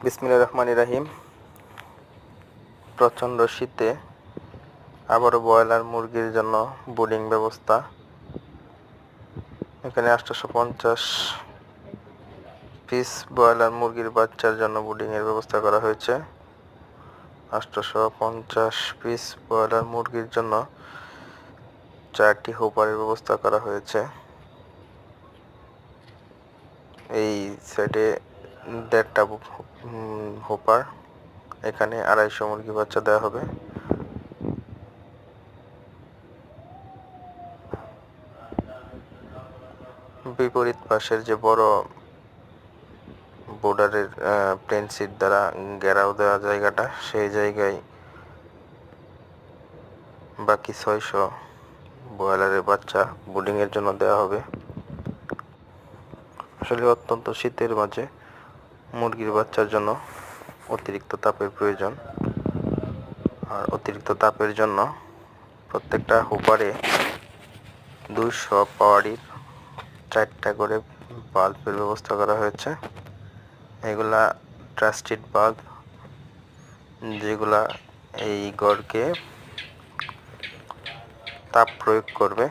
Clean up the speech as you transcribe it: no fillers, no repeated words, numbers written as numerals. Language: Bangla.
বিসমিল্লাহির রহমানির রহিম। প্রচণ্ড শীতে আবারও ব্রয়লার মুরগির জন্য ব্রুডিং ব্যবস্থা। এখানে 850 পিস ব্রয়লার মুরগির বাচ্চার জন্য ব্রুডিংয়ের ব্যবস্থা করা হয়েছে। 850 পিস ব্রয়লার মুরগির জন্য 4টি হোপারের ব্যবস্থা করা হয়েছে। এই সাইডে 1.5টা হোপার, এখানে 250 মুরগি বাচ্চা দেওয়া হবে। বিপরীত পাশের যে বড় বোর্ডারের প্লেন সিট দ্বারা ঘেরাও দেওয়া জায়গাটা, সেই জায়গায় বাকি 600 ব্রয়লারের বাচ্চা ব্রুডিংয়ের জন্য দেওয়া হবে। আসলে অত্যন্ত শীতের মাঝে মুরগির বাচ্চার জন্য অতিরিক্ত তাপের প্রয়োজন, আর অতিরিক্ত তাপের জন্য প্রত্যেকটা হোপারে 200 পাওয়ারের 4টা করে বাল্বের ব্যবস্থা করা হয়েছে। এগুলা ট্রাস্টেড বাল্ব, যেগুলা এই ঘরকে তাপ প্রয়োগ করবে।